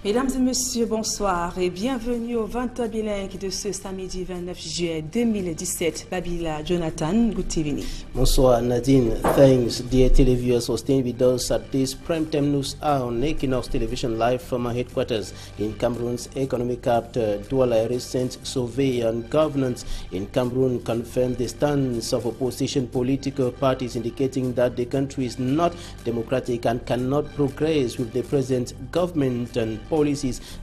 Mesdames et messieurs, bonsoir et bienvenue au 20h bilingue de ce samedi 29 juillet 2017. Babila Jonathan, good evening. Bonsoir Nadine. Thanks dear televiewers for staying with us at this prime-time news hour on Equinox Television live from our headquarters in Cameroon's economic capital. Douala. A recent survey on governance in Cameroon confirmed the stance of opposition political parties, indicating that the country is not democratic and cannot progress with the present government and policies.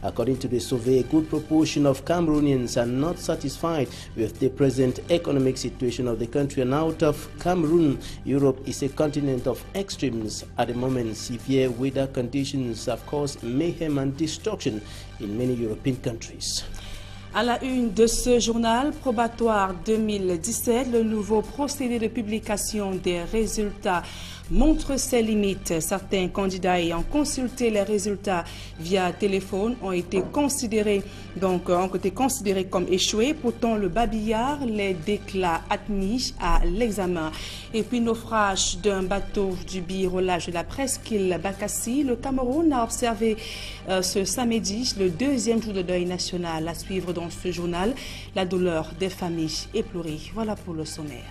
According to the survey, a good proportion of Cameroonians are not satisfied with the present economic situation of the country. And out of Cameroon, Europe is a continent of extremes. At the moment, severe weather conditions have caused mayhem and destruction in many European countries. À la une de ce journal probatoire 2017, le nouveau procédé de publication des résultats montre ses limites. Certains candidats ayant consulté les résultats via téléphone ont été considérés comme échoués. Pourtant, le babillard les déclare admis à l'examen. Et puis, naufrage d'un bateau du billet relâche de la presqu'île Bakassi. Le Cameroun a observé ce samedi le deuxième jour de deuil national. À suivre dans ce journal, la douleur des familles éplorées. Voilà pour le sommaire.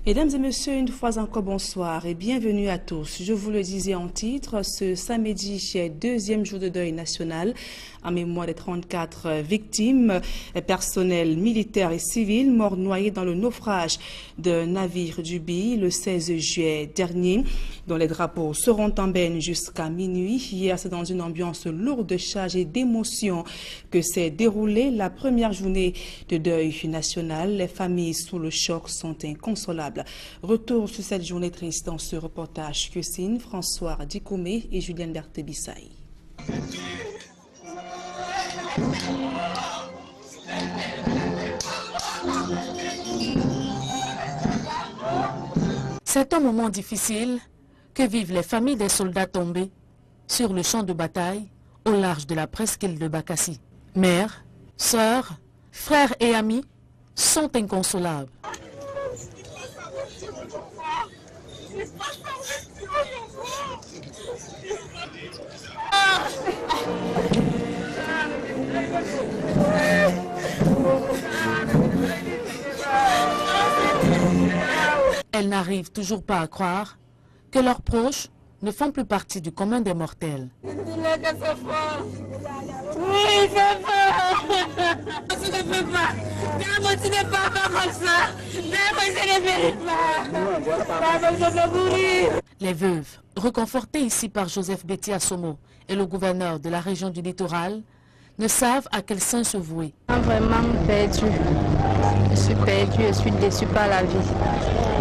Mesdames et messieurs, une fois encore bonsoir et bienvenue à tous. Je vous le disais en titre, ce samedi, deuxième jour de deuil national, en mémoire des 34 victimes, personnels militaires et civils morts noyés dans le naufrage d'un navire du Bi le 16 juillet dernier, dont les drapeaux seront en berne jusqu'à minuit. Hier, c'est dans une ambiance lourde, chargée d'émotions que s'est déroulée la première journée de deuil national. Les familles sous le choc sont inconsolables. Retour sur cette journée triste dans ce reportage que signent François Dikoumé et Julien Berthe-Bissaï. C'est un moment difficile que vivent les familles des soldats tombés sur le champ de bataille au large de la presqu'île de Bakassi. Mères, sœurs, frères et amis sont inconsolables. Elles n'arrivent toujours pas à croire que leurs proches ne font plus partie du commun des mortels. Les veuves, reconfortées ici par Joseph Betty Assomo et le gouverneur de la région du littoral, ne savent à quel sein se vouer. Vraiment perdu. Je suis perdue, je suis déçue par la vie.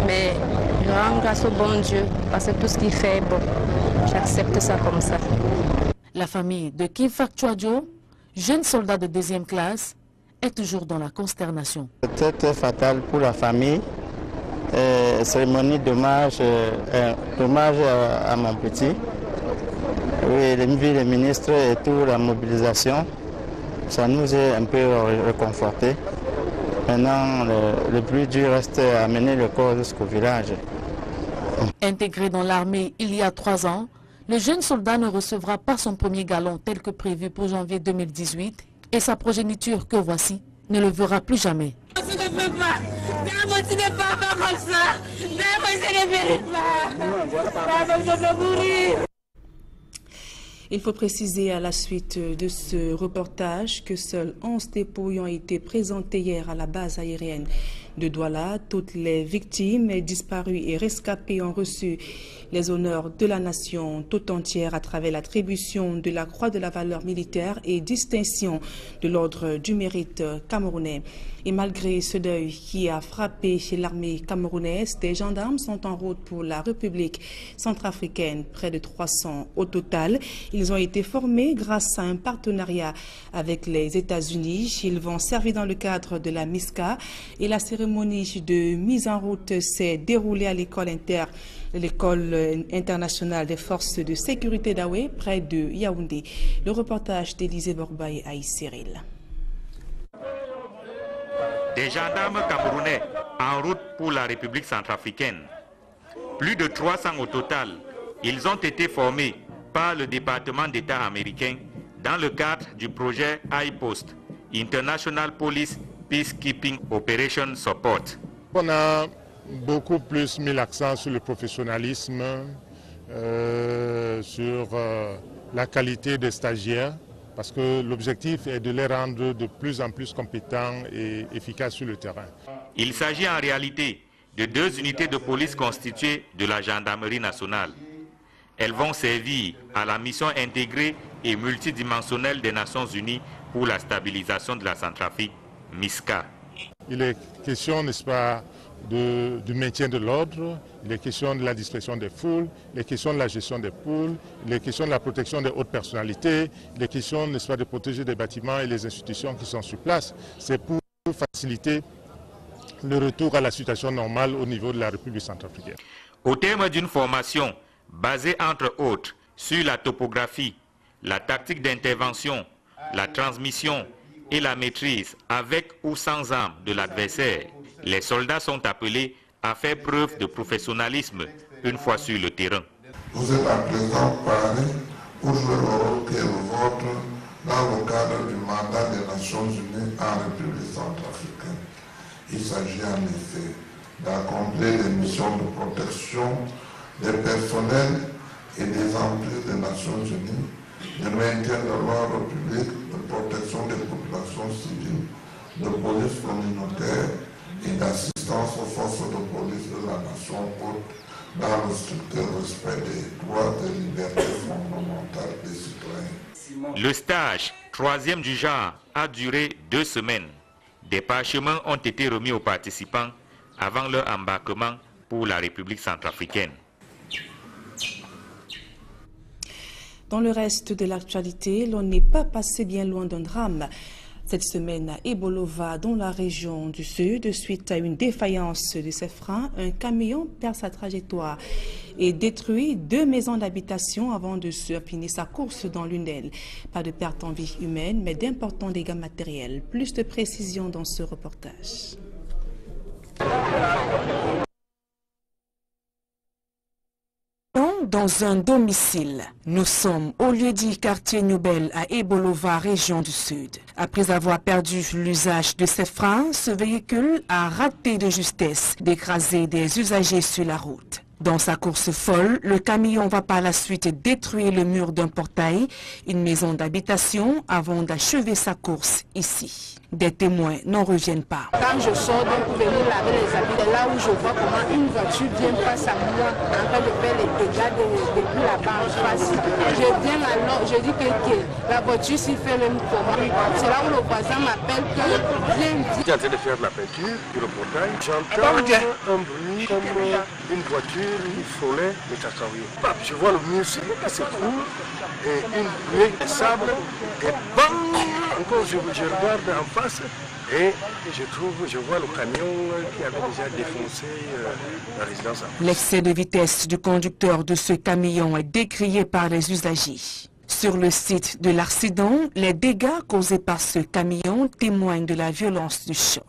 Mais je rends grâce au bon Dieu parce que tout ce qu'il fait est bon. J'accepte ça comme ça. La famille de Kim Fakchuadjo, jeune soldat de 2e classe, est toujours dans la consternation. C'était fatal pour la famille. Cérémonie d'hommage à mon petit. Oui, les ministres et toute la mobilisation, ça nous a un peu réconfortés. Maintenant, le plus dur reste à amener le corps jusqu'au village. Intégré dans l'armée il y a 3 ans, le jeune soldat ne recevra pas son premier galon tel que prévu pour janvier 2018 et sa progéniture que voici ne le verra plus jamais. Il faut préciser à la suite de ce reportage que seuls 11 dépouilles ont été présentées hier à la base aérienne de Douala. Toutes les victimes disparues et rescapées ont reçu les honneurs de la nation tout entière à travers l'attribution de la Croix de la valeur militaire et distinction de l'ordre du mérite camerounais. Et malgré ce deuil qui a frappé chez l'armée camerounaise, des gendarmes sont en route pour la République centrafricaine, près de 300 au total. Ils ont été formés grâce à un partenariat avec les États-Unis. Ils vont servir dans le cadre de la MISCA et la cérémonie de mise en route s'est déroulée à l'école internationale des forces de sécurité d'Aoué, près de Yaoundé. Le reportage d'Élisée Borba et Aïs Cyril. des gendarmes camerounais en route pour la République centrafricaine. Plus de 300 au total, ils ont été formés par le département d'État américain dans le cadre du projet IPOST, International Police Peacekeeping Operation Support. On a beaucoup plus mis l'accent sur le professionnalisme, sur la qualité des stagiaires, parce que l'objectif est de les rendre de plus en plus compétents et efficaces sur le terrain. Il s'agit en réalité de 2 unités de police constituées de la gendarmerie nationale. Elles vont servir à la mission intégrée et multidimensionnelle des Nations Unies pour la stabilisation de la Centrafrique, MISCA. Il est question, n'est-ce pas, du maintien de l'ordre, il est question de la dispersion des foules, il est question de la gestion des poules, il est question de la protection des hautes personnalités, il est question, n'est-ce pas, de protéger des bâtiments et les institutions qui sont sur place. C'est pour faciliter le retour à la situation normale au niveau de la République centrafricaine. Au terme d'une formation basée entre autres sur la topographie, la tactique d'intervention, la transmission et la maîtrise avec ou sans armes de l'adversaire, les soldats sont appelés à faire preuve de professionnalisme une fois sur le terrain. Vous êtes à présent parés pour jouer le rôle qui est le vôtre dans le cadre du mandat des Nations Unies en République centrafricaine. Il s'agit en effet d'accomplir les missions de protection des personnels et des entreprises des Nations Unies, de maintien de l'ordre public, de protection des populations civiles, de police communautaire et d'assistance aux forces de police de la nation haute dans le strict respect des droits et libertés fondamentales des citoyens. Le stage, 3e du genre, a duré 2 semaines. Des parchemins ont été remis aux participants avant leur embarquement pour la République centrafricaine. Dans le reste de l'actualité, l'on n'est pas passé bien loin d'un drame. Cette semaine à Ebolova, dans la région du Sud, suite à une défaillance de ses freins, un camion perd sa trajectoire et détruit 2 maisons d'habitation avant de finir sa course dans l'une d'elles. Pas de perte en vie humaine, mais d'importants dégâts matériels. Plus de précisions dans ce reportage. Dans un domicile. Nous sommes au lieu-dit quartier Noubel à Ebolova, région du Sud. Après avoir perdu l'usage de ses freins, ce véhicule a raté de justesse d'écraser des usagers sur la route. Dans sa course folle, le camion va par la suite détruire le mur d'un portail, une maison d'habitation, avant d'achever sa course ici. Des témoins n'en reviennent pas. Quand je sors pour venir laver les habits, c'est là où je vois comment une voiture vient face à moi en train de faire les dégâts depuis là-bas en face. Je viens alors, je dis que la voiture s'y fait même comment. C'est là où le voisin m'appelle que viens. Je suis en train de faire de la peinture sur le portail. J'entends un bruit comme une voiture qui frôlait le cacahuète. Je vois le mur qui s'écroule et une pluie de sable et bang! Encore je regarde en face et je vois le camion qui avait déjà défoncé la résidence. L'excès de vitesse du conducteur de ce camion est décrié par les usagers. Sur le site de l'accident, les dégâts causés par ce camion témoignent de la violence du choc.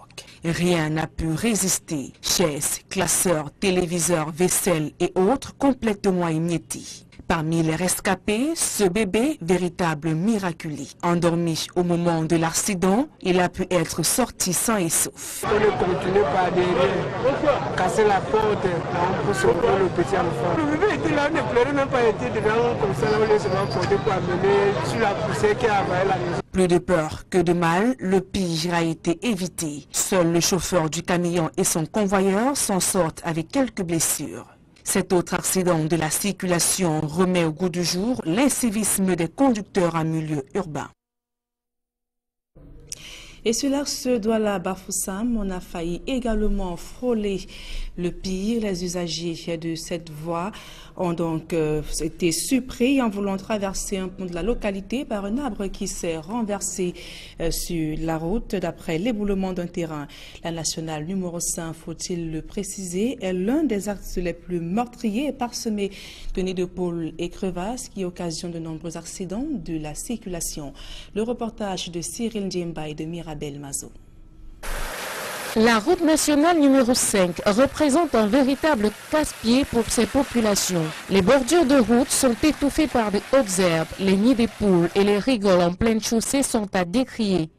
Rien n'a pu résister. Chaises, classeurs, téléviseurs, vaisselle et autres complètement émiettés. Parmi les rescapés, ce bébé, véritable miraculé. Endormi au moment de l'accident, il a pu être sorti sain et sauf. On est continué par derrière, casser la porte pour sauver le petit enfant. Le bébé était là, ne pleurait même pas, été dedans comme ça, on est seulement porté pour amener sur la poussière qui a envahi la maison. Plus de peur que de mal, le pire a été évité. Seul le chauffeur du camion et son convoyeur s'en sortent avec quelques blessures. Cet autre accident de la circulation remet au goût du jour l'incivisme des conducteurs en milieu urbain. Et sur l'axe Douala Bafoussam, on a failli également frôler le pire. Les usagers de cette voie ont donc été surpris en voulant traverser un pont de la localité par un arbre qui s'est renversé sur la route d'après l'éboulement d'un terrain. La nationale numéro 5, faut-il le préciser, est l'un des actes les plus meurtriers parsemés de nids de poules et crevasses qui occasionnent de nombreux accidents de la circulation. Le reportage de Cyril Djemba et de Mirabel Mazo. La route nationale numéro 5 représente un véritable casse-pied pour ces populations. Les bordures de route sont étouffées par de hautes herbes, les nids des poules et les rigoles en pleine chaussée sont à décrier.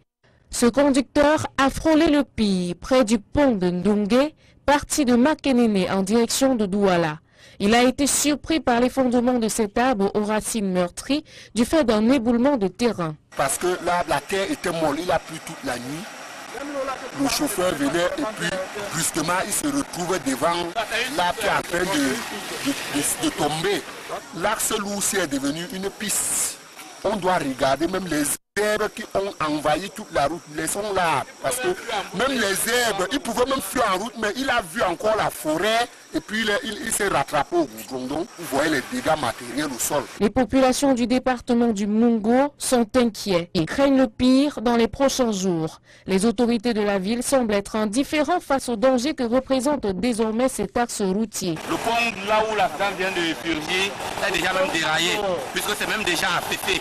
Ce conducteur a frôlé le pire près du pont de Ndungue, parti de Makenene en direction de Douala. Il a été surpris par l'effondrement de cet arbre aux racines meurtries du fait d'un éboulement de terrain. Parce que là, la terre était molle, il a plu toute la nuit. Le chauffeur venait et puis brusquement il se retrouve devant l'arbre qui est en train de tomber. L'axe lourd est devenu une piste. On doit regarder même les herbes qui ont envahi toute la route. Laissons là, parce que même les herbes, ils pouvaient même fuir en route, mais il a vu encore la forêt et puis il s'est rattrapé au goudron. Donc, vous voyez les dégâts matériels au sol. Les populations du département du Mungo sont inquiets et craignent le pire dans les prochains jours. Les autorités de la ville semblent être indifférents face aux dangers que représente désormais cet axe routier. Le pont là où la femme vient de purger est déjà même déraillé, puisque c'est même déjà affecté.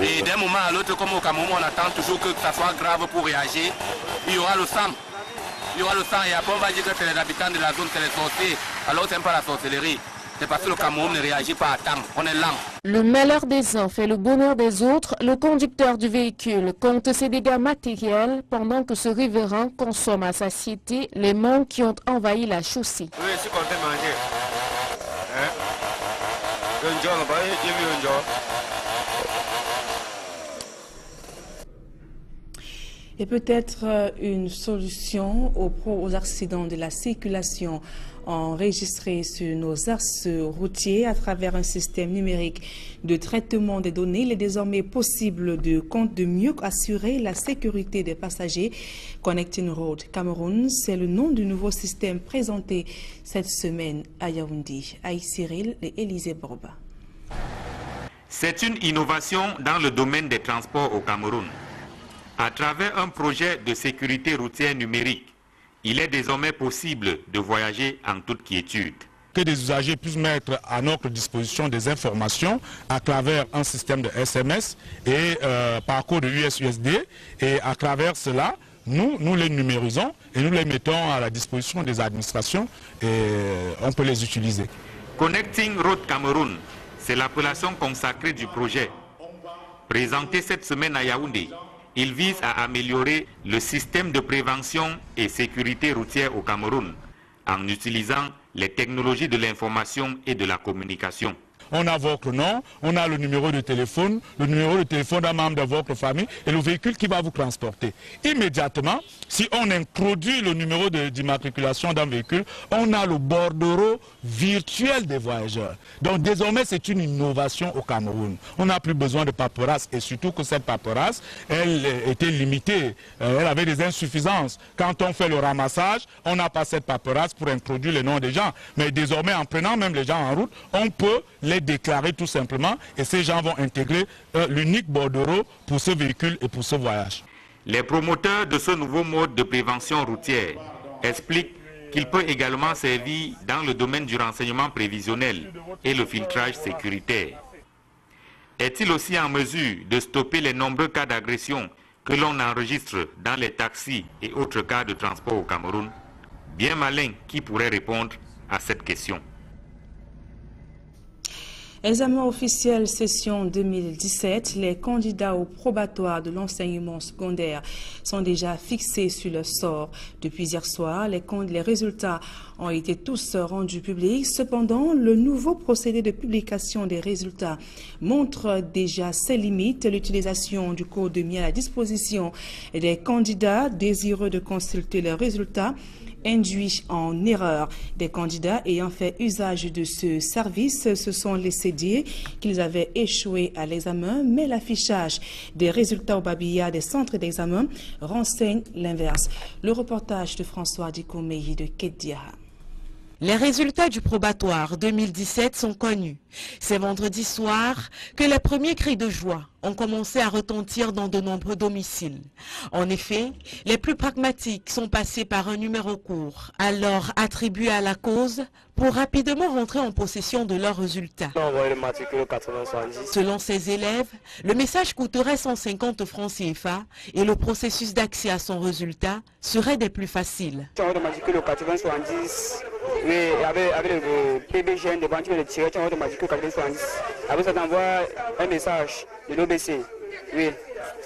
Et d'un moment à l'autre, comme au Cameroun, on attend toujours que ça soit grave pour réagir. Il y aura le sang. Il y aura le sang et après on va dire que c'est les habitants de la zone, c'est les sorciers. Alors c'est pas la sorcellerie. C'est parce que le Cameroun ne réagit pas à temps. On est lent. Le malheur des uns fait le bonheur des autres. Le conducteur du véhicule compte ses dégâts matériels pendant que ce riverain consomme à satiété les mangues qui ont envahi la chaussée. Oui, je suis content de manger. Et peut-être une solution aux accidents de la circulation enregistrés sur nos axes routiers à travers un système numérique de traitement des données. Il est désormais possible de mieux assurer la sécurité des passagers. Connecting Road Cameroun, c'est le nom du nouveau système présenté cette semaine à Yaoundé. Aïe Cyril et Élisée Borba. C'est une innovation dans le domaine des transports au Cameroun. À travers un projet de sécurité routière numérique, il est désormais possible de voyager en toute quiétude. Que des usagers puissent mettre à notre disposition des informations à travers un système de SMS et parcours de US-USD. Et à travers cela, nous les numérisons et nous les mettons à la disposition des administrations et on peut les utiliser. Connecting Road Cameroun, c'est l'appellation consacrée du projet. Présenté cette semaine à Yaoundé, il vise à améliorer le système de prévention et sécurité routière au Cameroun en utilisant les technologies de l'information et de la communication. On a votre nom, on a le numéro de téléphone d'un membre de votre famille et le véhicule qui va vous transporter. Immédiatement, si on introduit le numéro d'immatriculation d'un véhicule, on a le bordereau virtuel des voyageurs. Donc désormais, c'est une innovation au Cameroun. On n'a plus besoin de paperasse et surtout que cette paperasse, elle était limitée, elle avait des insuffisances. Quand on fait le ramassage, on n'a pas cette paperasse pour introduire les noms des gens. Mais désormais, en prenant même les gens en route, on peut les déclarer tout simplement et ces gens vont intégrer l'unique bordereau pour ce véhicule et pour ce voyage. Les promoteurs de ce nouveau mode de prévention routière expliquent qu'il peut également servir dans le domaine du renseignement prévisionnel et le filtrage sécuritaire. Est-il aussi en mesure de stopper les nombreux cas d'agression que l'on enregistre dans les taxis et autres cas de transport au Cameroun? Bien malin qui pourrait répondre à cette question. Examen officiel session 2017, les candidats au probatoire de l'enseignement secondaire sont déjà fixés sur le sort. Depuis hier soir, les résultats ont été tous rendus publics. Cependant, le nouveau procédé de publication des résultats montre déjà ses limites. L'utilisation du code mis à la disposition des candidats désireux de consulter leurs résultats induit en erreur. Des candidats ayant fait usage de ce service se sont laissés dire qu'ils avaient échoué à l'examen, mais l'affichage des résultats au babilla des centres d'examen renseigne l'inverse. Le reportage de François Dikomeyi de Kedia. Les résultats du probatoire 2017 sont connus. C'est vendredi soir que les premiers cris de joie ont commencé à retentir dans de nombreux domiciles. En effet, les plus pragmatiques sont passés par un numéro court, alors attribué à la cause, pour rapidement rentrer en possession de leurs résultats. Selon ces élèves, le message coûterait 150 francs CFA et le processus d'accès à son résultat serait des plus faciles. Oui, avec le PBGN devant, tu veux le tirer, tu vas automatiquement 90. Après ça t'envoie un message de l'OBC. Oui,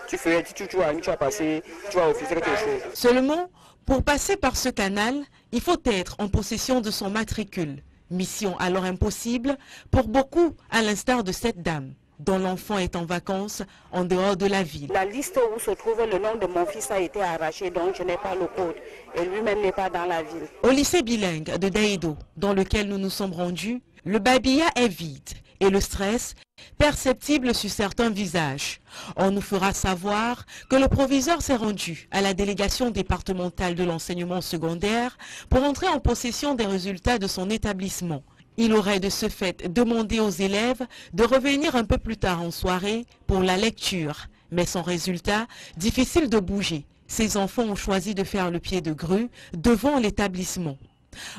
tu vas passer, tu vas officier quelque chose. Seulement, pour passer par ce canal, il faut être en possession de son matricule. Mission alors impossible pour beaucoup, à l'instar de cette dame, dont l'enfant est en vacances en dehors de la ville. La liste où se trouve le nom de mon fils a été arrachée, donc je n'ai pas le code. Et lui-même n'est pas dans la ville. Au lycée bilingue de Daïdo, dans lequel nous nous sommes rendus, le babilla est vide et le stress perceptible sur certains visages. On nous fera savoir que le proviseur s'est rendu à la délégation départementale de l'enseignement secondaire pour entrer en possession des résultats de son établissement. Il aurait de ce fait demandé aux élèves de revenir un peu plus tard en soirée pour la lecture. Mais son résultat, difficile de bouger. Ces enfants ont choisi de faire le pied de grue devant l'établissement.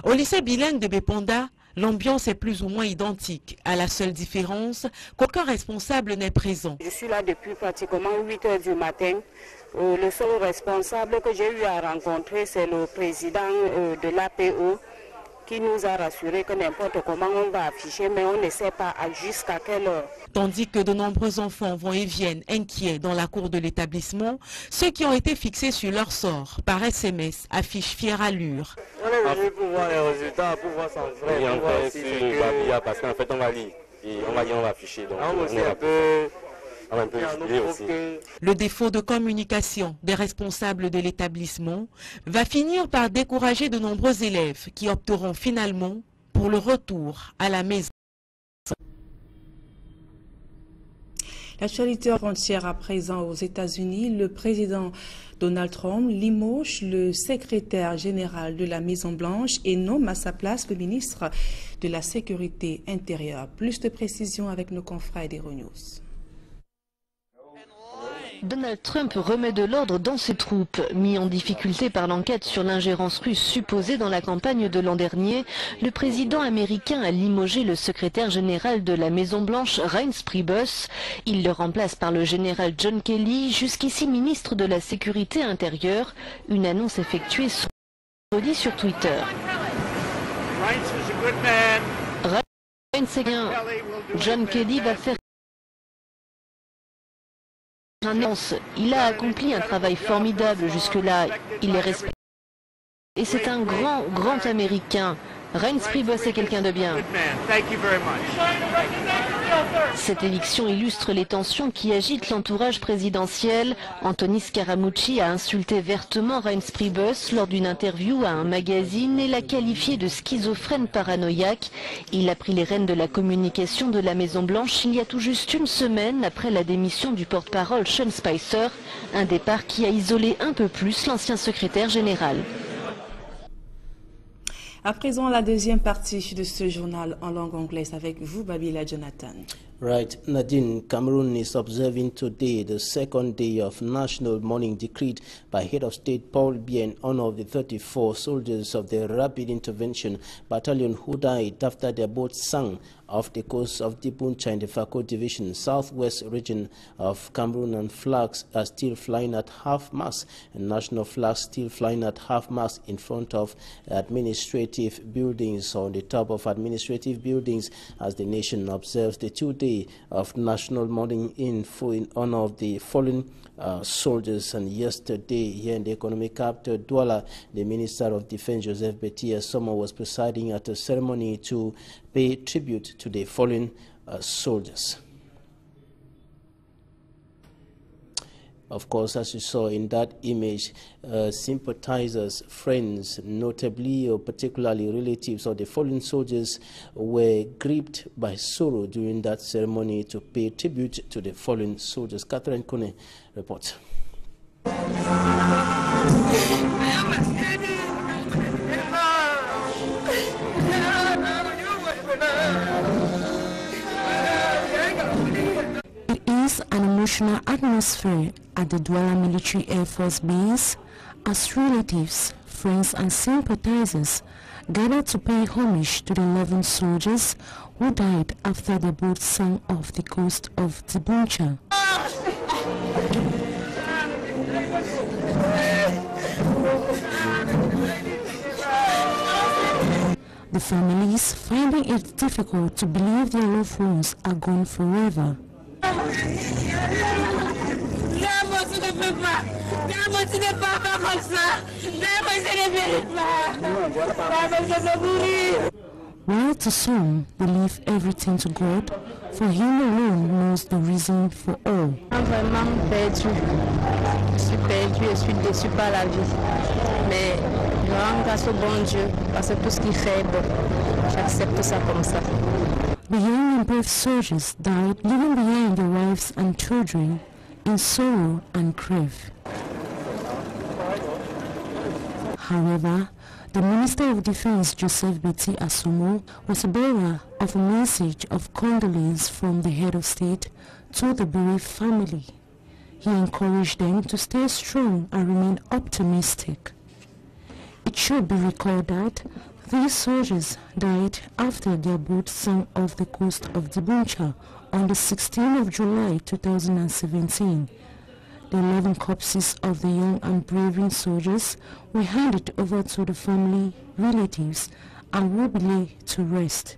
Au lycée bilingue de Bepanda, l'ambiance est plus ou moins identique, à la seule différence qu'aucun responsable n'est présent. Je suis là depuis pratiquement 8 heures du matin. Le seul responsable que j'ai eu à rencontrer, c'est le président de l'APO, qui nous a rassuré que n'importe comment on va afficher, mais on ne sait pas jusqu'à quelle heure. Tandis que de nombreux enfants vont et viennent inquiets dans la cour de l'établissement, ceux qui ont été fixés sur leur sort par SMS affichent fière allure. On est venu pour voir les résultats, pour voir son frère. Et on fait sur le babilla parce qu'en fait on va lire et on va dire on va afficher. Donc on est un peu... Le défaut de communication des responsables de l'établissement va finir par décourager de nombreux élèves qui opteront finalement pour le retour à la maison. L'actualité frontière à présent aux États-Unis, le président Donald Trump limoge le secrétaire général de la Maison-Blanche et nomme à sa place le ministre de la Sécurité intérieure. Plus de précisions avec nos confrères d'Euronews. Donald Trump remet de l'ordre dans ses troupes. Mis en difficulté par l'enquête sur l'ingérence russe supposée dans la campagne de l'an dernier, le président américain a limogé le secrétaire général de la Maison-Blanche, Reince Priebus. Il le remplace par le général John Kelly, jusqu'ici ministre de la Sécurité intérieure. Une annonce effectuée vendredi sur Twitter. Reince est bien. John Kelly va faire il a accompli un travail formidable jusque-là. Il est respecté. Et c'est un grand Américain. Reince Priebus est quelqu'un de bien. Cette élection illustre les tensions qui agitent l'entourage présidentiel. Anthony Scaramucci a insulté vertement Reince Priebus lors d'une interview à un magazine et l'a qualifié de schizophrène paranoïaque. Il a pris les rênes de la communication de la Maison-Blanche il y a tout juste une semaine après la démission du porte-parole Sean Spicer, un départ qui a isolé un peu plus l'ancien secrétaire général. À présent, la deuxième partie de ce journal en langue anglaise avec vous, Babila Jonathan. Right, Nadine, Cameroon is observing today the second day of national mourning decreed by Head of State Paul Biya in honor of the 34 soldiers of the Rapid Intervention Battalion who died after their boat sank off the coast of Dibuncha in the Fako Division, southwest region of Cameroon, and flags are still flying at half-mast, and national flags still flying at half-mast in front of administrative buildings, or on the top of administrative buildings, as the nation observes the 2 day of national mourning in honor of the fallen soldiers. And yesterday, here in the economic capital, Douala, the Minister of Defense, Joseph Betia Somo, was presiding at a ceremony to pay tribute to the fallen soldiers. Of course, as you saw in that image, sympathizers, friends, notably or particularly relatives of the fallen soldiers, were gripped by sorrow during that ceremony to pay tribute to the fallen soldiers. Catherine Kone reports. It is an emotional atmosphere at the Douala Military Air Force Base as relatives, friends and sympathizers gathered to pay homage to the 11 soldiers who died after the boat sank off the coast of Dibuncha. The families finding it difficult to believe their loved ones are gone forever. While to some, they leave everything to God, for Him alone knows the reason for all. Vraiment perdu. Je suis perdu, je suis déçu par la vie. Mais je rends grâce au bon Dieu parce que tout ce qu'il fait est bon. J'accepte ça comme ça. The young and brave soldiers died, leaving behind their wives and children in sorrow and grief. However, the Minister of Defense, Joseph Betty Asumo, was a bearer of a message of condolence from the head of state to the bereaved family. He encouraged them to stay strong and remain optimistic. It should be recalled that these soldiers died after their boat sank off the coast of Dibuncha on the 16th of July 2017. The 11 corpses of the young and brave soldiers were handed over to the family, relatives, and will be laid to rest.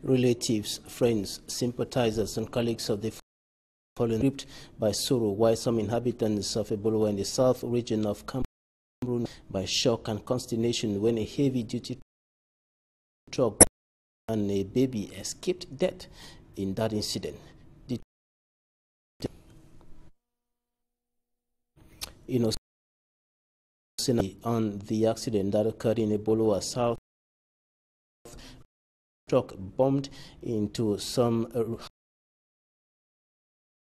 Relatives, friends, sympathizers, and colleagues of the fallen gripped by sorrow, while some inhabitants of Ebolowa in the south region of Cameroon by shock and consternation when a heavy-duty truck and a baby escaped death in that incident. On the accident that occurred in Ebolowa South, truck bumped into some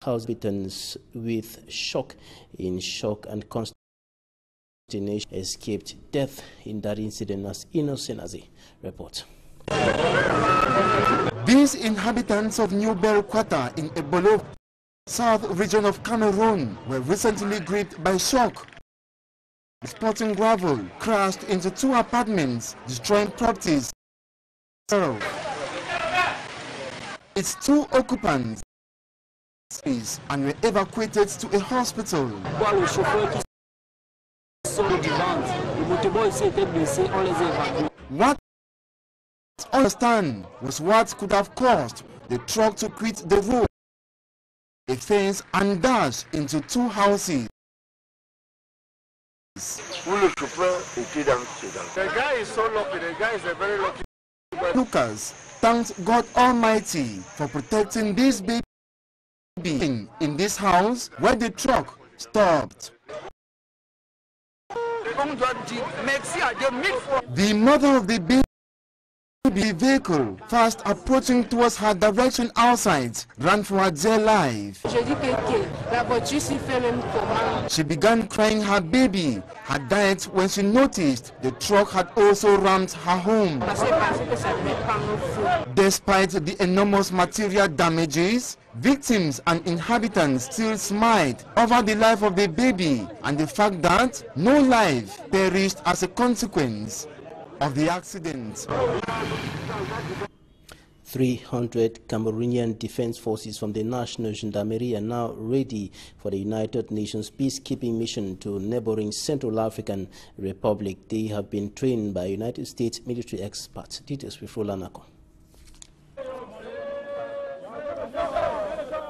house inhabitants with shock and consternation escaped death in that incident, as Innocent Azi reports. These inhabitants of New Belkwata in Ebolowa South region of Cameroon were recently gripped by shock. Sporting gravel crashed into 2 apartments, destroying properties. Its 2 occupants and were evacuated to a hospital. What I understand was what could have caused the truck to quit the road, a fence, and dash into 2 houses. The guy is so lucky, the guy is a very lucky. Lucas thanked God Almighty for protecting this baby in this house where the truck stopped. The mother of the baby vehicle, fast approaching towards her direction outside, ran for her dear life. She began crying her baby had died when she noticed the truck had also rammed her home. Despite the enormous material damages, victims and inhabitants still smiled over the life of the baby and the fact that no life perished as a consequence of the accident. 300 Cameroonian defense forces from the National Gendarmerie are now ready for the United Nations peacekeeping mission to neighboring Central African Republic. They have been trained by United States military experts. Details with Rolanako.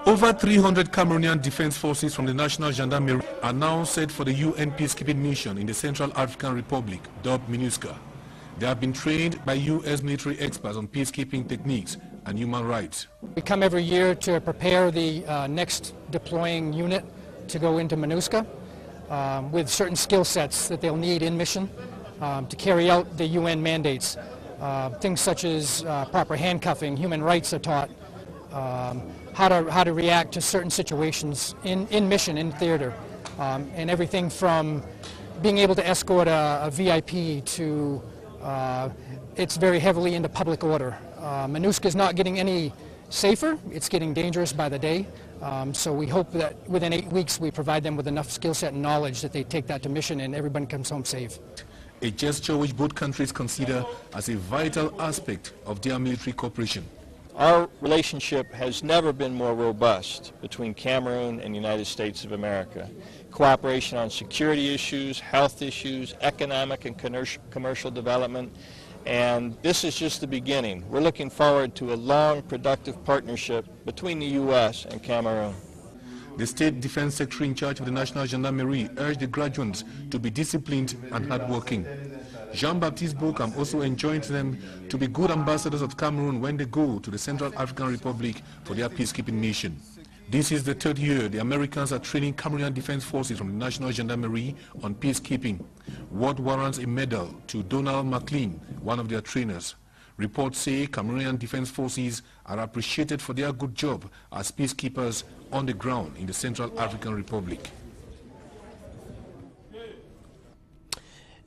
Over 300 Cameroonian defense forces from the National Gendarmerie are now set for the UN peacekeeping mission in the Central African Republic, dubbed MINUSCA. They have been trained by U.S. military experts on peacekeeping techniques and human rights. We come every year to prepare the next deploying unit to go into MINUSCA with certain skill sets that they'll need in mission to carry out the UN mandates. Things such as proper handcuffing, human rights are taught, how to react to certain situations in mission, in theater, and everything from being able to escort a VIP to it's very heavily into public order. MINUSCA is not getting any safer, it's getting dangerous by the day. So we hope that within 8 weeks we provide them with enough skill set and knowledge that they take that to mission and everyone comes home safe. A gesture which both countries consider as a vital aspect of their military cooperation. Our relationship has never been more robust between Cameroon and the United States of America. Cooperation on security issues, health issues, economic and commercial development, and this is just the beginning. We're looking forward to a long, productive partnership between the U.S. and Cameroon. The State Defense Secretary in charge of the National Gendarmerie urged the graduates to be disciplined and hardworking. Jean-Baptiste Bokam also enjoined them to be good ambassadors of Cameroon when they go to the Central African Republic for their peacekeeping mission. This is the third year the Americans are training Cameroonian Defense Forces from the National Gendarmerie on peacekeeping. What warrants a medal to Donald McLean, one of their trainers. Reports say Cameroonian Defense Forces are appreciated for their good job as peacekeepers on the ground in the Central African Republic.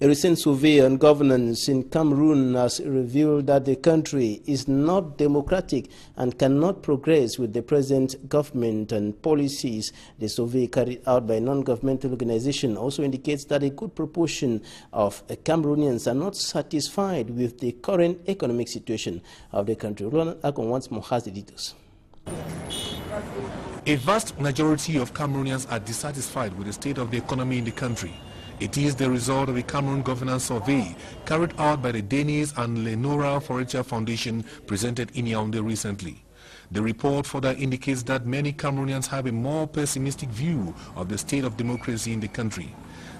A recent survey on governance in Cameroon has revealed that the country is not democratic and cannot progress with the present government and policies. The survey carried out by a non-governmental organization also indicates that a good proportion of Cameroonians are not satisfied with the current economic situation of the country. Roland Akon once more has the details. A vast majority of Cameroonians are dissatisfied with the state of the economy in the country. It is the result of a Cameroon governance survey carried out by the Denis and Lenora Foretia Foundation presented in Yaoundé recently. The report further indicates that many Cameroonians have a more pessimistic view of the state of democracy in the country.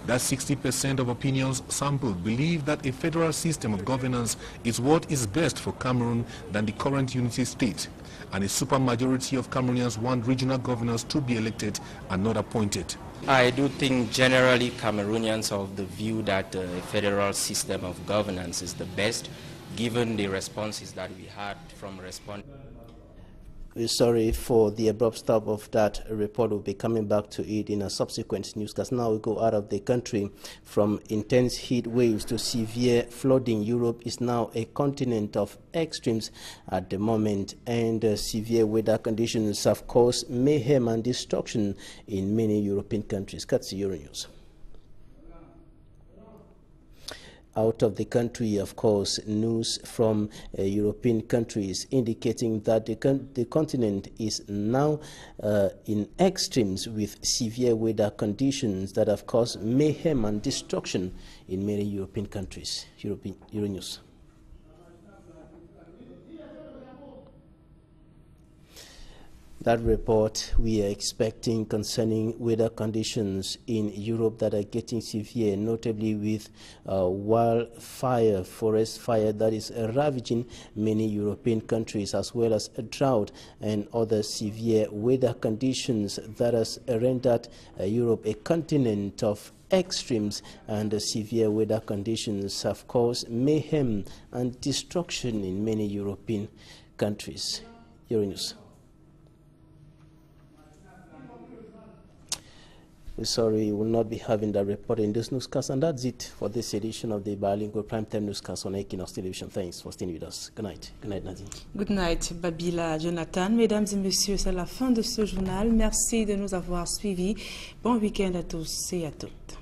That 60% of opinions sampled believe that a federal system of governance is what is best for Cameroon than the current unity state. And a supermajority of Cameroonians want regional governors to be elected and not appointed. I do think generally Cameroonians are of the view that a federal system of governance is the best, given the responses that we had from respondents. We're sorry for the abrupt stop of that report. We'll be coming back to it in a subsequent newscast. Now we go out of the country. From intense heat waves to severe flooding, Europe is now a continent of extremes at the moment, and severe weather conditions have caused mayhem and destruction in many European countries. Katsi Euronews. Out of the country, of course, news from European countries indicating that the continent is now in extremes with severe weather conditions that have caused mayhem and destruction in many European countries. Euronews. That report we are expecting concerning weather conditions in Europe that are getting severe, notably with wildfire, forest fire that is ravaging many European countries, as well as a drought and other severe weather conditions that has rendered Europe a continent of extremes, and severe weather conditions have caused mayhem and destruction in many European countries. Euronews. We're sorry we will not be having that report in this newscast, and that's it for this edition of the Bilingual Primetime Newscast on Equinox Television. Thanks for staying with us. Good night. Good night, Nadine. Good night, Babila, Jonathan. Mesdames et messieurs, c'est la fin de ce journal. Merci de nous avoir suivis. Bon week-end à tous et à toutes.